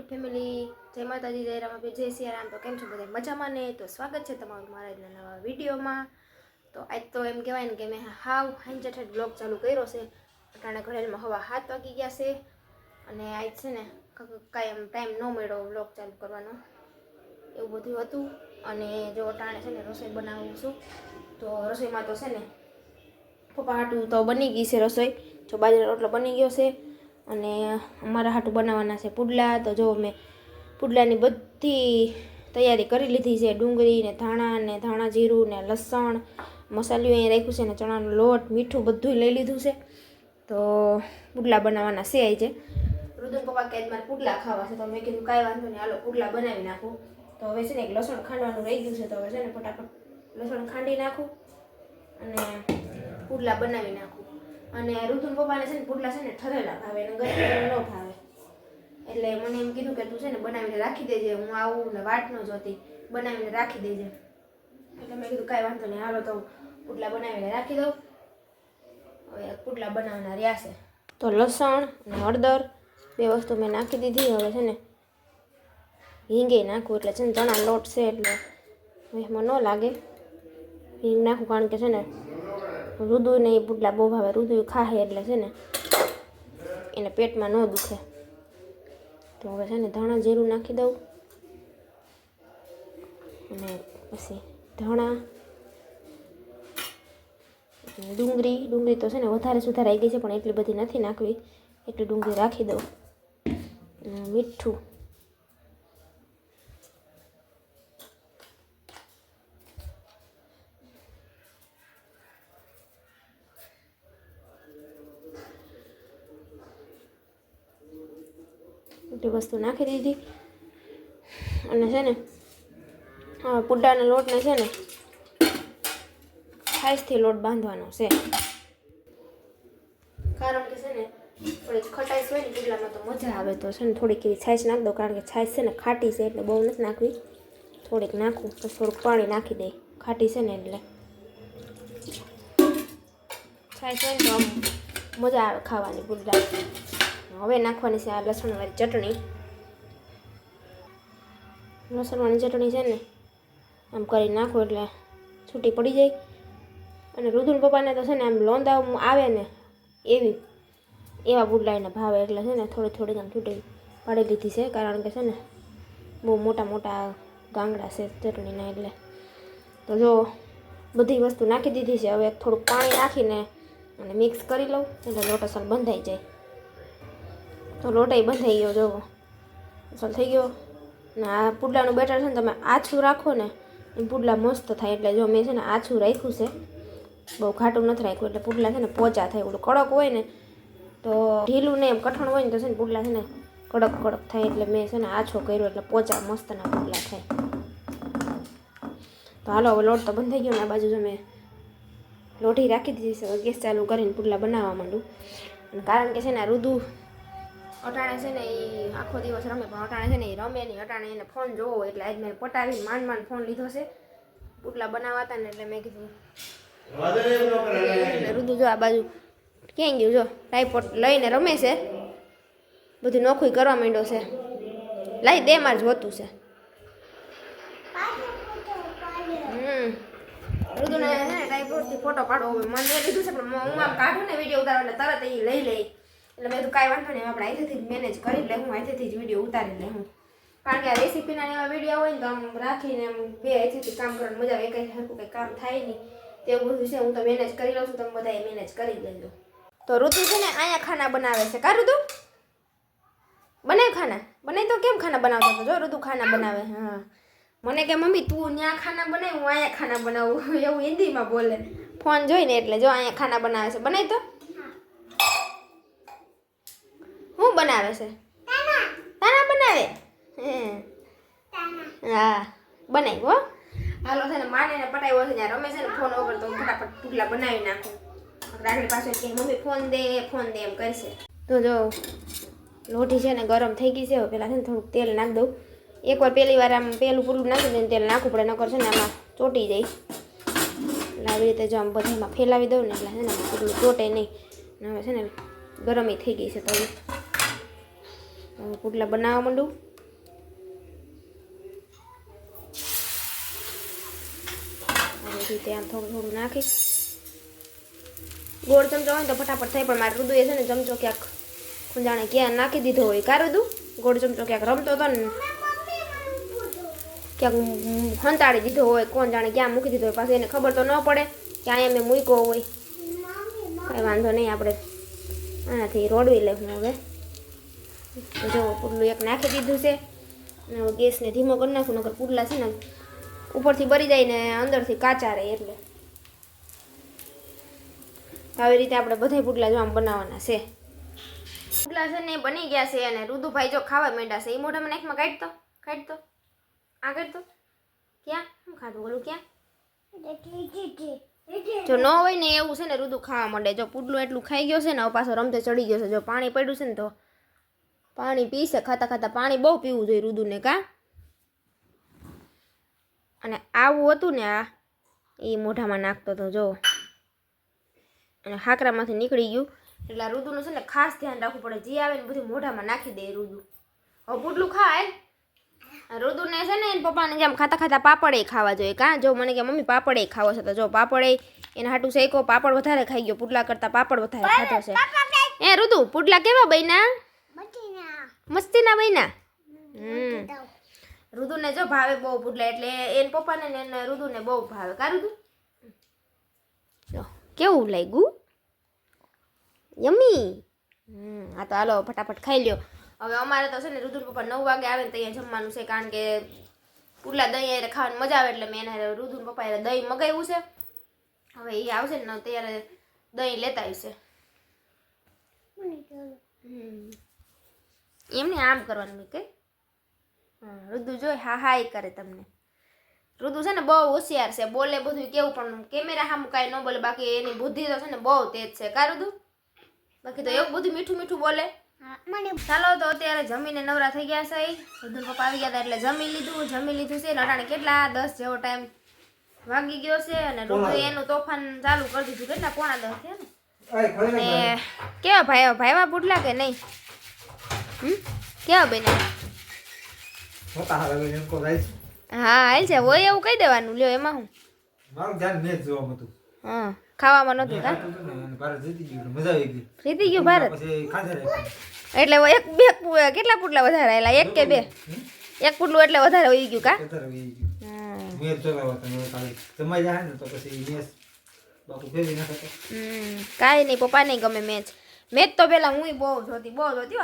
Family, જય માતાજી, જય રામાપીર, જય સિયારામ. તો કેમ છો બધા મજામાં ને? તો સ્વાગત છે તમારું મારા આજના નવા વિડીયોમાં. તો આજ તો એમ કહેવાય ને કે મેં હાવ હાંજેઠ બ્લોગ ચાલુ કર્યો છે. અટાણે ઘરેલમાં હવા 7 વાગી ગયા છે અને આજ છે ને કાંઈ એમ ટાઈમ ન મળ્યો બ્લોગ ચાલુ કરવાનો, એવું બધું હતું. અને જો અટાણે છે ને રસોઈ બનાવું છું. તો રસોઈમાં તો છે ને પપ્પા હાટું તો બની ગઈ છે રસોઈ. જો બાજરાનો રોટલો બની ગયો છે અને અમારા હાટું બનાવવાના છે પુડલા. તો જો મેં પુડલાની બધી તૈયારી કરી લીધી છે. ડુંગળી ને ધાણા જીરું ને લસણ, મસાલિયું અહીં રાખ્યું છે ને ચણાનો લોટ, મીઠું બધું લઈ લીધું છે. તો પુડલા બનાવવાના છે આજે. રુદન પપ્પા કે મારે પુડલા ખાવા છે, તો મેં કીધું કાંઈ વાંધો નહીં, હાલો પુડલા બનાવી નાખું. તો હવે છે ને એક લસણ ખાંડવાનું રહી ગયું છે, તો હવે છે ને ફટાફટ લસણ ખાંડી નાખું અને પુડલા બનાવી નાખું. અને રુદન પપ્પાને છે ને પુડલા છે ને ઠરેલા ભાવે અને ગરમ ન ભાવે, એટલે મને એમ કીધું કે તું છે ને બનાવીને રાખી દેજે, હું આવું ને વાટ ન જોતી, બનાવીને રાખી દેજે. એટલે મેં કીધું કાંઈ વાંધો નહીં, હાલો તો પુડલા બનાવીને રાખી દઉં. હવે પુડલા બનાવવાના રહ્યા છે. તો લસણ અને હળદર બે વસ્તુ મેં નાખી દીધી. હવે છે ને હિંગે નાખું, એટલે છે ને ચણા લોટ છે એટલે એમાં ન લાગે. હિંગ નાખું કારણ કે છે ને રુદુને એ પુડલા બહુ ભાવે, રુદુ ખાહે એટલે છે ને એને પેટમાં ન દુખે. તો હવે છે ને ધાણા જીરું નાખી દઉં અને પછી ધાણા, ડુંગળી તો છે ને વધારે સુધારાઈ ગઈ છે પણ એટલી બધી નથી નાખવી, એટલી ડુંગળી રાખી દઉં. મીઠું, એટલી વસ્તુ નાખી દીધી. અને છે ને પુડલાના લોટને છે ને છાશથી લોટ બાંધવાનો છે, કારણ કે છે ને થોડી ખટાઈશ હોય ને પુડલામાં તો મજા આવે. તો છે ને થોડીક એવી છાશ નાખી દઉં, કારણ કે છાશ છે ને ખાટી છે એટલે બહુ નથી નાખવી, થોડીક નાખું. પછી થોડુંક પાણી નાખી દઈ, ખાટી છે ને એટલે છાશ હોય ને તો આમ મજા આવે ખાવાની પુડલા. હવે નાખવાની છે આ લસણવાળી ચટણી. લસણવાળી ચટણી છે ને આમ કરી નાખો એટલે છૂટી પડી જાય. અને રુદુન પપ્પાને તો છે ને આમ લોંદા આવે ને એવા પુડલા એને ભાવે, એટલે છે ને થોડી આમ છૂટી પાડી લીધી છે, કારણ કે છે ને બહુ મોટા ગાંગડા છે ચટણીના. એટલે તો જો બધી વસ્તુ નાખી દીધી છે. હવે થોડુંક પાણી નાખીને અને મિક્સ કરી લઉં એટલે લોટ અસલ બંધાઈ જાય. તો લોટાઈ બંધાઈ ગયો, જો અસલ થઈ ગયો. ને આ પુડલાનું બેટર છે ને તમે આછું રાખો ને એ પુડલા મસ્ત થાય. એટલે જો મેં છે ને આછું રાખ્યું છે, બહુ ઘાટું નથી રાખ્યું, એટલે પુડલા છે ને પોચા થાય. ઓલું કડક હોય ને તો ઢીલું ને એમ કઠણ હોય ને તો છે ને પુડલા છે ને કડક થાય. એટલે મેં છે ને આછો કર્યો એટલે પોચા મસ્તના પુડલા થાય. તો હાલો હવે લોટ તો બંધાઈ ગયો ને આ બાજુ જો મેં લોઢી રાખી દીધી છે. ગેસ ચાલુ કરીને પુડલા બનાવવા માંડું. અને કારણ કે છે ને આ રુદુ અટાણે છે ને એ આખો દિવસ રમે, પણ અટાણે છે ને એ રમે નહીં, અટાણે એને ફોન જોવો હોય. એટલે આજ મેં પટાવી માંડ ફોન લીધો છે પુડલા બનાવવા હતા ને, એટલે મેં કીધું રુદુ જો આ બાજુ ક્યાં ગયું, જો ટાઈપોટ લઈને રમે છે, બધું નોખું કરવા માંડ્યો છે. લાઈ દે માર જોતું છે. રુદુને છે ને ટાઈપોટથી ફોટો પાડવો હોય, મને લીધું છે પણ હું આમ કાઢું ને વિડીયો ઉતારવા એટલે તરત એ લઈ લે. એટલે મેં તો કાંઈ વાંધો નહીં, આપણે અહીંથી જ મેનેજ કરી લે, હું અહીંથી જ વિડીયો ઉતારી લે હું. કારણ કે આ રેસીપીના એવા વિડીયો હોય ને તો આમ રાખીને આમ બે અહીંથી કામ કરવાની મજા આવે, કંઈ હરખું કંઈ કામ થાય નહીં તેવું બધું છે. હું તો મેનેજ કરી લઉં છું, તમે બધા મેનેજ કરી લેજો. તો ઋતુ છે ને અહીંયા ખાના બનાવે છે. કા ઋતુ બનાવ ખાના બનાવી, તો કેમ ખાના બનાવતો હતો? જો ઋતુ ખાના બનાવે. હા, મને કે મમ્મી તું ત્યાં ખાના બનાવી, હું અહીંયા ખાના બનાવું, એવું હિન્દીમાં બોલે ફોન જોઈને. એટલે જો અહીંયા ખાના બનાવે છે. બનાવી તો શું બનાવે છે? તાના બનાવે. હા બનાવી હો. હાલો છે ને માને પટાવ્યો છે, ત્યાં રમે છે ને ફોન વગર, તો ફટાફટ પુડલા બનાવી નાખું. આગળ પાસે કે મમ્મી ફોન દે એમ કરશે. તો જો લોઢી છે ને ગરમ થઈ ગઈ છે. હવે પહેલાં છે ને થોડુંક તેલ નાખી દઉં. એકવાર પહેલી વાર આમ પેલું પૂરું નાખી દઈને તેલ નાખવું પડે, નકર છે ને આમાં ચોટી જાય. એટલે આવી રીતે જો આમ બધામાં ફેલાવી દઉં ને એટલે છે ને પૂરું ચોટે નહીં. હવે છે ને ગરમ થઈ ગઈ છે. તો પુડલા બનાવવા માંડું. આવી રીતે આમ થોડું થોડું નાખી ગોળ ચમચો હોય ને તો ફટાફટ થાય, પણ મારે રુદુએ છે ને ચમચો ક્યાંક જાણે ક્યાં નાખી દીધો હોય. કા રુદુ ગોળ ચમચો ક્યાંક રમતો હતો ને ક્યાંક હંતાડી દીધો હોય, કોણ જાણે ક્યાં મૂકી દીધો હોય, પાછું એને ખબર તો ન પડે કે અહીંયા મેં મૂક્યો હોય. કાંઈ વાંધો નહીં, આપણે આનાથી રોડવી લઈશું હવે. જો પુડલું એક નાખી દીધું છે અને હવે ગેસને ધીમો કરી નાખું, નકર પુડલા છે ને ઉપરથી બળી જાય ને અંદરથી કાચા રહે. એટલે આવી રીતે આપણે બધા પુડલા જો આમ બનાવવાના છે. પુડલા છે ને બની ગયા છે અને રુદુભાઈ જો ખાવા માંડ્યા છે. એ મોઢામાં નાખમાં કાઢતો આ કાઢતો ક્યાં શું ખાધું બોલું ક્યાં જો ન હોય ને એવું છે ને રુદુ ખાવા માંડે. જો પુડલું એટલું ખાઈ ગયો છે ને હવે પાછો રમતે ચડી ગયો છે. જો પાણી પડ્યું છે ને તો પાણી પીશે, ખાતા ખાતા પાણી બહુ પીવું જોઈએ રુદુને. કા અને આવું હતું ને આ એ મોઢામાં નાખતો હતો જો, અને હાકરામાંથી નીકળી ગયું. એટલે આ રુદુનું છે ને ખાસ ધ્યાન રાખવું પડે, જે આવે ને બધું મોઢામાં નાખી દે રુદુ. હવે પુડલું ખાય રુદુને છે ને એને પપ્પાને જેમ ખાતા ખાતા પાપડે ખાવા જોઈએ. કાં જો મને કે મમ્મી પાપડે ખાવો છે, તો જો પાપડે એને હાટું શેકો. પાપડ વધારે ખાઈ ગયો, પુડલા કરતાં પાપડ વધારે ખાધો છે. એ રુદુ પુડલા કેવા બન્યા? મસ્તીના બન્યા. રુદુને જો ભાવે બહુ પુડલા, એટલે એને પપ્પાને ને એને રુદુને બહુ ભાવે. કા રુદુ જો કેવું લાગ્યું? યમી. આ તો હાલો ફટાફટ ખાઈ લ્યો. હવે અમારે તો છે ને રુદુન પપ્પા 9 વાગે આવે ને ત્યાં જમવાનું છે, કારણ કે પુડલા દહીં એને ખાવાની મજા આવે. એટલે મેં એને રુદુન પપ્પાએ દહીં મગાવ્યું છે. હવે એ આવશે ને ત્યારે દહીં લેતા આવશે. એમને આમ કરવાનું કે રુદુ જોઈ હા હા એ કરે તમને. રુદુ છે ને બહુ હોશિયાર છે, બોલે બધું કેવું, પણ કેમેરા સામું કાંઈ ન બોલે. બાકી એની બુદ્ધિ તો છે ને બહુ તેજ છે. કા રુદુ? બાકી તો એવું બધું મીઠું મીઠું બોલે. ચાલો તો અત્યારે જમીને નવરા થઈ ગયા છે. રુદુન પપ્પા આવી ગયા હતા એટલે જમી લીધું છે. લટાણે કેટલા 10 જેવો ટાઈમ વાગી ગયો છે અને રુદુ એનું તોફાન ચાલુ કરી દીધું. કેટલા 9:45 થયા ને. અને કેવા ભાઈવા પુડલા કે નહીં? કેવા બન્યા? હા હાલ છે હોય એવું કહી દેવાનું. લ્યો એમાં હું મારું ધ્યાન મેચ જોવામાં હતું. હા ખાવામાં નહોતું. કા ભારત જીતી ગયું, મજા આવી ગઈ. જીતી ગયું ભારત પછી ખાધા રાખ્યા. એટલે એક બે કેટલા પુડલા વધારે આવેલા? એક કે બે? એક પુડલું એટલે વધારે હોઈ ગયું. કા વધારે આવી ગયું. મેચ જોવા તમે કાલે જમાઈ જાય ને તો પછી મેચ બાપુ ફેરી નાખે. કાંઈ નહીં, પપ્પા નહીં ગમે મેચ તો પેલા હું બહુ જોતી.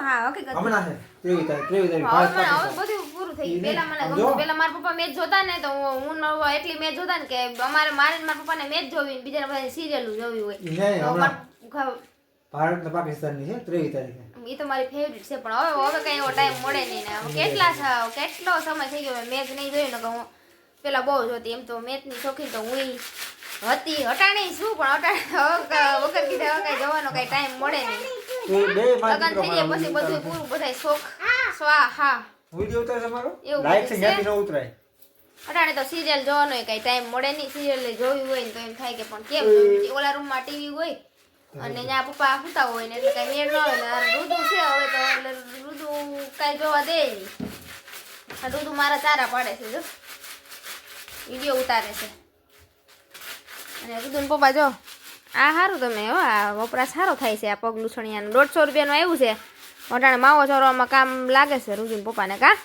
હા હકીકત હમણાં છે 23 તારીખ હવે બધું પૂરું થઈ ગયું. પેલા મને ગમતું. પેલા મારા પપ્પા મેચ જોતા ને તો હું એટલી મેચ જોતા ને કે મારે મારા પપ્પાને મેચ જોવી, બીજા બધાને સિરિયલ જોવી હોય. ભારત ને પાકિસ્તાન ની છે 23 તારીખે. એ તો મારી ફેવરિટ છે, પણ હવે કઈ એવો ટાઈમ મળે નહીં ને. કેટલો સમય થઈ ગયો મેચ નહીં જોયું ને. હું પેલા બહુ જોતી. એમ તો મેચની શોખીન તો હું હતી. હટાણી શું, પણ હટાણી વગર કીધા કઈ જવાનો કઈ ટાઈમ મળે નહીં. લગન થઈ જાય પછી બધું પૂરું, બધા શોખ સ્વાહા. વિડિયો ઉતાર તમારો એવું લાઈક છે જ્ઞાતિ ન ઉતરાય. અટાણે તો સિરિયલ જોવાનો કઈ ટાઈમ મળે નહીં. સિરિયલ જોવી હોય ને તો એમ થાય કે પણ કેમ જોવી? ઓલા રૂમમાં ટીવી હોય અને ત્યાં પપ્પા સુતા હોય ને એટલે કઈ મેળ ન આવે ને. રુદુ છે હવે તો એટલે રુદુ કઈ જોવા દે નહીં. રુદુ મારા ચારા પાડે છે, જો વિડીયો ઉતારે છે. અને રુદુન પપ્પા જો આ સારું તમે હો, આ વપરાશ સારો થાય છે. આ પગ લૂછણિયાનું 150 રૂપિયાનું આવ્યું છે. અટાણે માવો ચોરવામાં કામ લાગે છે રુદુન પપ્પાને. કા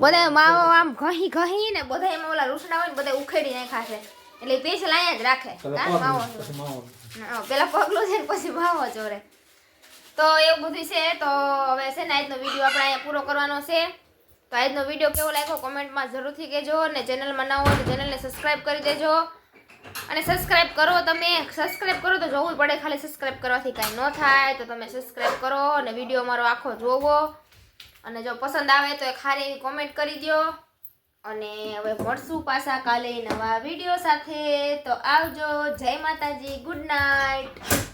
બધા માવો આમ ઘહી ને બધા એમાં ઓલા રૂસડા હોય ને બધા ઉખેડી નાખ્યા છે. એટલે સ્પેશિયલ અહીંયા જ રાખે. માવો પેલા પગલું છે ને પછી માવો ચોરે. તો એવું બધું છે. તો હવે છે ને આજનો વિડીયો આપણે અહીંયા પૂરો કરવાનો છે. તો આજનો વિડીયો કેવો લાગ્યો કોમેન્ટમાં જરૂરથી કહેજો. અને ચેનલમાં ન હોય તો ચેનલને સબસ્ક્રાઈબ કરી દેજો. અને સબસ્ક્રાઈબ કરો. તમે સબસ્ક્રાઈબ કરો તો જોવું પડે, ખાલી સબસ્ક્રાઈબ કરવાથી કાંઈ ન થાય. તો તમે સબસ્ક્રાઈબ કરો અને વિડીયો મારો આખો જોવો. અને જો પસંદ આવે તો એક સારી એવી કોમેન્ટ કરી દો. અને હવે મળશું પાછા કાલે નવા વિડીયો સાથે. તો આવજો. જય માતાજી. Good night.